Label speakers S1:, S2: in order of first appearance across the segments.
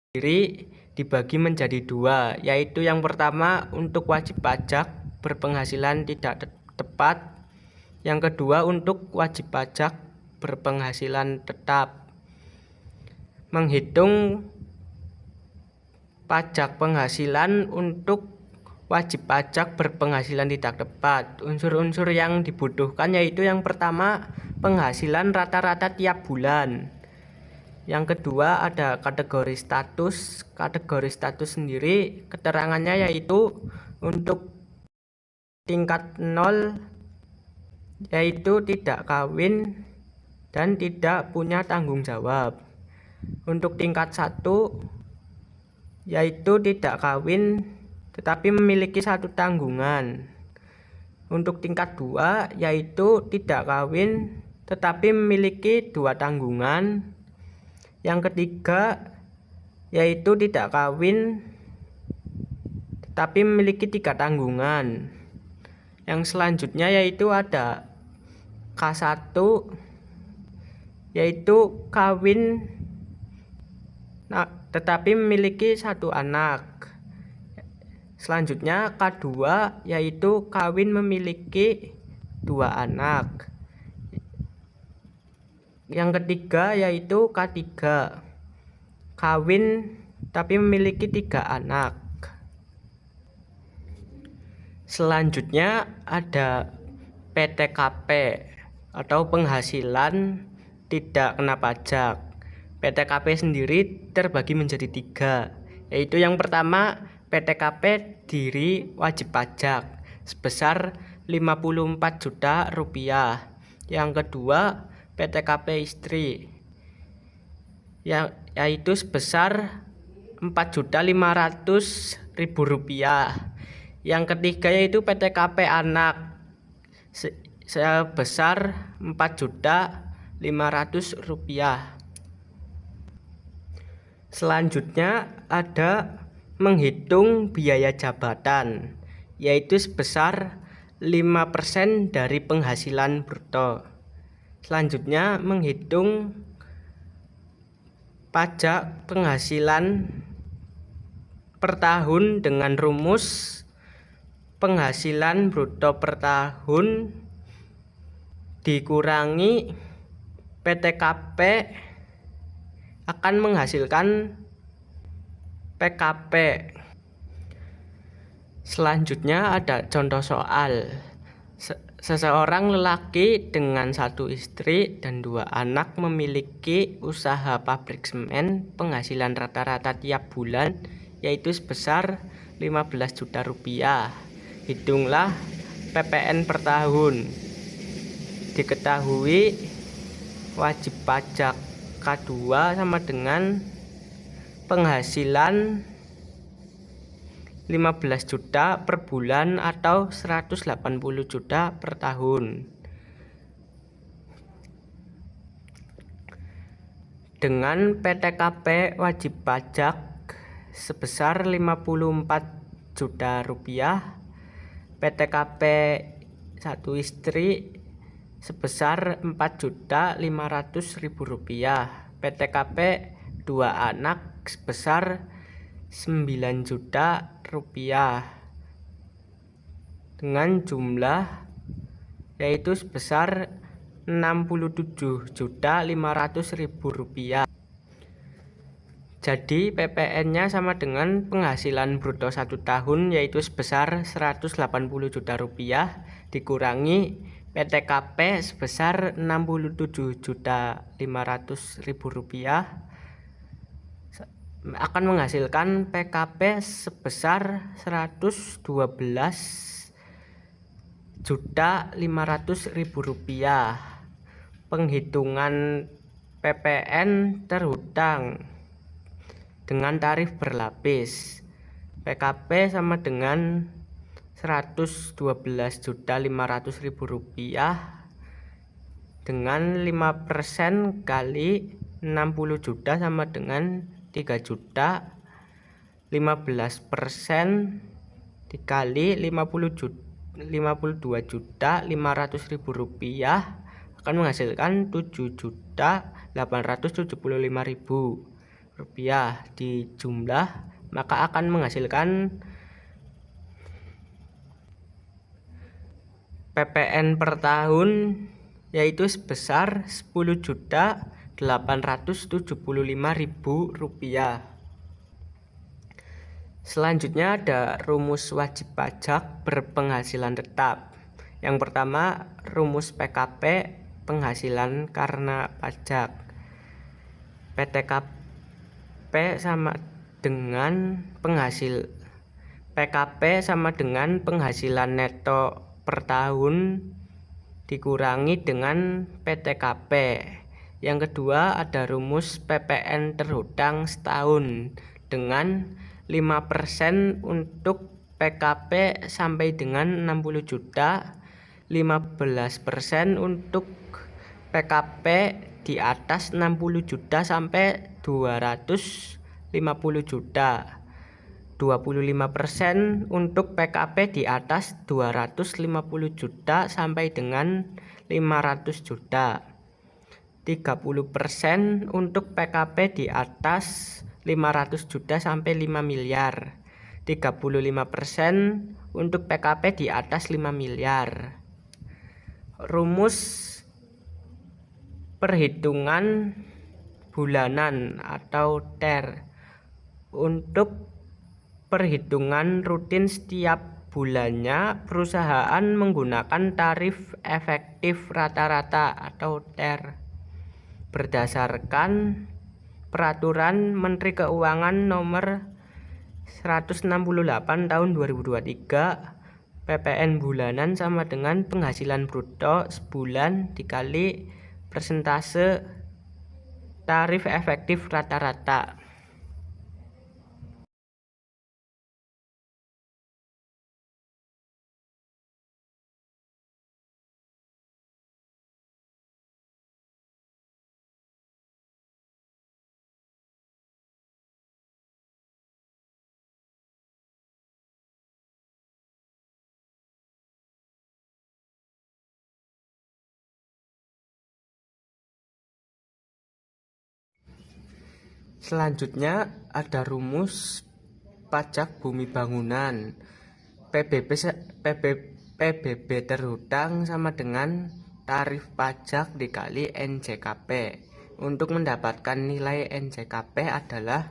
S1: sendiri dibagi menjadi dua, yaitu yang pertama untuk wajib pajak berpenghasilan tidak tepat, yang kedua untuk wajib pajak berpenghasilan tetap. Menghitung pajak penghasilan untuk wajib pajak berpenghasilan tidak tepat, unsur-unsur yang dibutuhkan yaitu yang pertama penghasilan rata-rata tiap bulan. Yang kedua ada kategori status. Kategori status sendiri keterangannya yaitu untuk tingkat 0 yaitu tidak kawin dan tidak punya tanggung jawab. Untuk tingkat 1 yaitu tidak kawin tetapi memiliki satu tanggungan. Untuk tingkat 2 yaitu tidak kawin tetapi memiliki 2 tanggungan. Yang ketiga yaitu tidak kawin tetapi memiliki 3 tanggungan. Yang selanjutnya yaitu ada K1 yaitu kawin tetapi memiliki 1 anak. Selanjutnya K2 yaitu kawin memiliki 2 anak. Yang ketiga yaitu K3 kawin tapi memiliki 3 anak. Selanjutnya ada PTKP atau penghasilan tidak kena pajak. PTKP sendiri terbagi menjadi 3, yaitu yang pertama PTKP diri wajib pajak sebesar 54 juta rupiah. Yang kedua PTKP istri yaitu sebesar 4.500.000 rupiah. Yang ketiga yaitu PTKP anak sebesar 4.500.000 rupiah. Selanjutnya ada menghitung biaya jabatan yaitu sebesar 5% dari penghasilan bruto. Selanjutnya menghitung pajak penghasilan per tahun dengan rumus penghasilan bruto per tahun dikurangi PTKP akan menghasilkan PKP. Selanjutnya ada contoh soal. Seseorang lelaki dengan 1 istri dan 2 anak memiliki usaha pabrik semen, penghasilan rata-rata tiap bulan yaitu sebesar 15 juta rupiah. Hitunglah PPN per tahun. Diketahui wajib pajak K2 sama dengan penghasilan 15 juta per bulan atau 180 juta per tahun. Dengan PTKP wajib pajak sebesar 54 juta rupiah, PTKP 1 istri sebesar 4.500.000 rupiah, PTKP 2 anak sebesar 9 juta rupiah dengan jumlah yaitu sebesar 67.500.000 rupiah. Jadi PPN nya sama dengan penghasilan bruto 1 tahun yaitu sebesar 180 juta rupiah dikurangi PTKP sebesar 67.500.000 rupiah akan menghasilkan PKP sebesar 112.500.000 rupiah. Penghitungan PPN terhutang dengan tarif berlapis. PKP sama dengan 112.500.000 rupiah dengan 5% kali 60 juta sama dengan 3 juta. 15% dikali 52.500.000 rupiah akan menghasilkan 7.875.000 rupiah dijumlah, maka akan menghasilkan PPN per tahun yaitu sebesar 10.875.000 rupiah. Selanjutnya ada rumus wajib pajak berpenghasilan tetap. Yang pertama, rumus PKP penghasilan karena pajak. PKP sama dengan penghasilan neto per tahun dikurangi dengan PTKP. Yang kedua ada rumus PPN terhutang setahun dengan 5% untuk PKP sampai dengan 60 juta, 15% untuk PKP di atas 60 juta sampai 250 juta, 25% untuk PKP di atas 250 juta sampai dengan 500 juta, 30% untuk PKP di atas 500 juta sampai 5 miliar, 35% untuk PKP di atas 5 miliar. Rumus perhitungan bulanan atau TER. Untuk perhitungan rutin setiap bulannya, perusahaan menggunakan tarif efektif rata-rata atau TER berdasarkan Peraturan Menteri Keuangan Nomor 168 Tahun 2023. PPN bulanan sama dengan penghasilan bruto sebulan dikali persentase tarif efektif rata-rata. Selanjutnya ada rumus pajak bumi bangunan. PBB terhutang sama dengan tarif pajak dikali NJKP. Untuk mendapatkan nilai NJKP adalah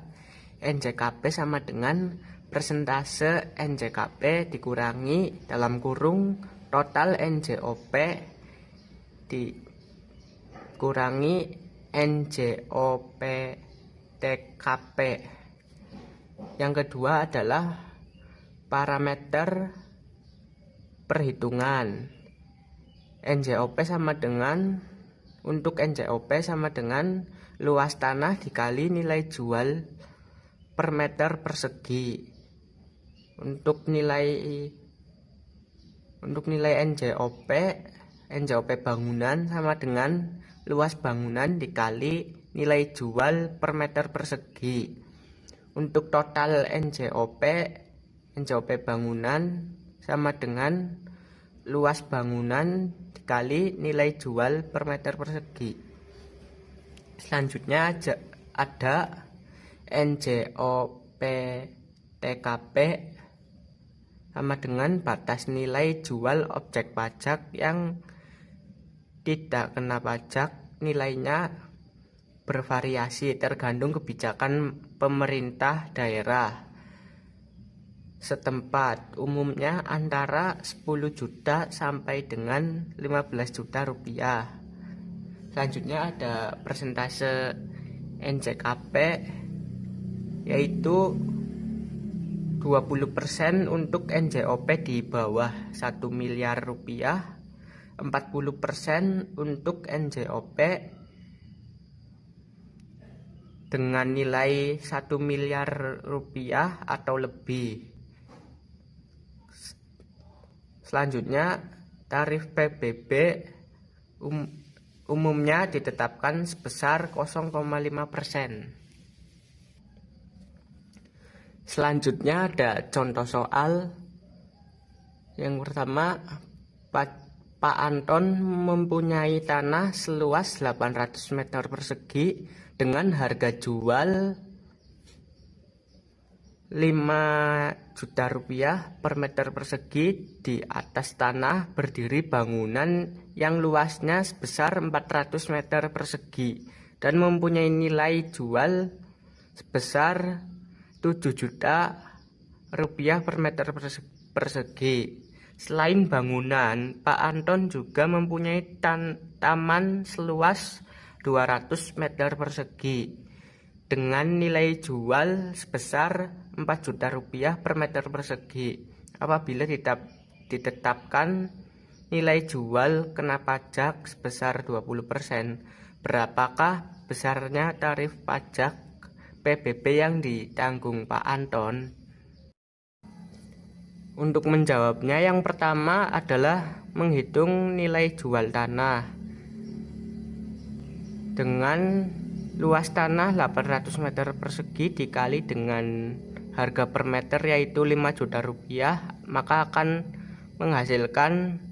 S1: NJKP sama dengan persentase NJKP dikurangi dalam kurung total NJOP dikurangi NJOP TKP. Yang kedua adalah parameter perhitungan. NJOP sama dengan untuk NJOP sama dengan luas tanah dikali nilai jual per meter persegi. Untuk nilai NJOP bangunan sama dengan luas bangunan dikali nilai jual per meter persegi. Untuk total NJOP bangunan sama dengan luas bangunan dikali nilai jual per meter persegi. Selanjutnya ada NJOP TKP sama dengan batas nilai jual objek pajak yang tidak kena pajak. Nilainya bervariasi tergantung kebijakan pemerintah daerah setempat, umumnya antara 10 juta sampai dengan 15 juta rupiah. Selanjutnya ada persentase NJKP yaitu 20% untuk NJOP di bawah 1 miliar rupiah, 40% untuk NJOP dengan nilai 1 miliar rupiah atau lebih. Selanjutnya, tarif PBB umumnya ditetapkan sebesar 0,5%. Selanjutnya ada contoh soal. Yang pertama, Pak Anton mempunyai tanah seluas 800 meter persegi dengan harga jual Rp5 juta per meter persegi. Di atas tanah berdiri bangunan yang luasnya sebesar 400 meter persegi dan mempunyai nilai jual sebesar Rp7 juta per meter persegi. Selain bangunan, Pak Anton juga mempunyai taman seluas 200 meter persegi dengan nilai jual sebesar Rp4 juta per meter persegi. Apabila ditetapkan nilai jual kena pajak sebesar 20%, berapakah besarnya tarif pajak PBB yang ditanggung Pak Anton? Untuk menjawabnya, yang pertama adalah menghitung nilai jual tanah. Dengan luas tanah 800 meter persegi dikali dengan harga per meter yaitu Rp5 juta, maka akan menghasilkan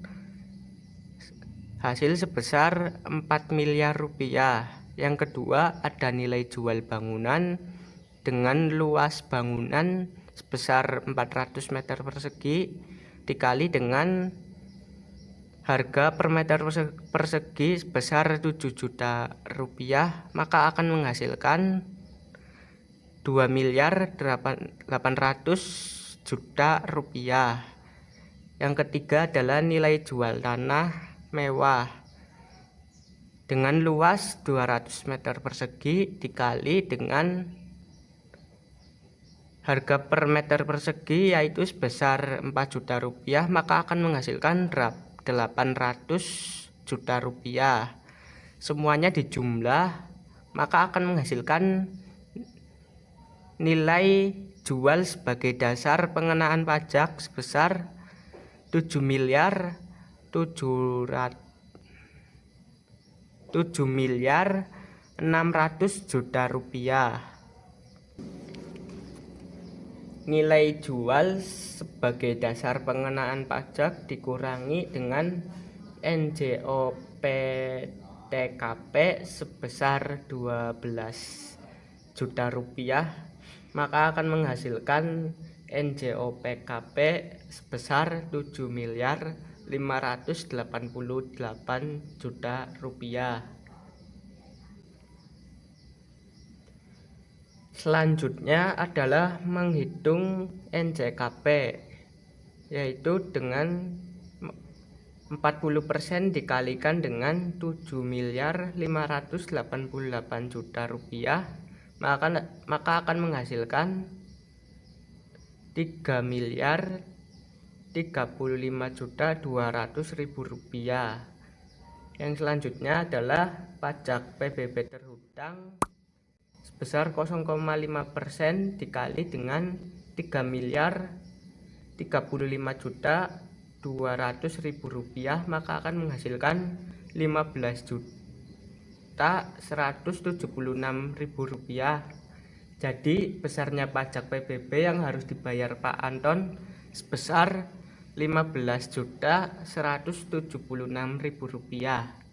S1: hasil sebesar Rp4 miliar. Yang kedua, ada nilai jual bangunan dengan luas bangunan sebesar 400 meter persegi dikali dengan harga per meter persegi sebesar Rp7 juta, maka akan menghasilkan Rp2.800.000.000. Yang ketiga adalah nilai jual tanah mewah dengan luas 200 meter persegi dikali dengan harga per meter persegi yaitu sebesar Rp4 juta, maka akan menghasilkan Rp800 juta. Semuanya dijumlah maka akan menghasilkan nilai jual sebagai dasar pengenaan pajak sebesar Rp7.600.000.000. Nilai jual sebagai dasar pengenaan pajak dikurangi dengan NJOP TKP sebesar Rp12 juta, maka akan menghasilkan NJOP KP sebesar Rp7.588.000.000. Selanjutnya adalah menghitung NJKP, yaitu dengan 40% dikalikan dengan Rp7.588.000.000, maka akan menghasilkan Rp3.035.200.000. Yang selanjutnya adalah pajak PBB terhutang sebesar 0,5% dikali dengan Rp3.035.200.000, maka akan menghasilkan Rp15.176.000. Jadi besarnya pajak PBB yang harus dibayar Pak Anton sebesar Rp15.176.000.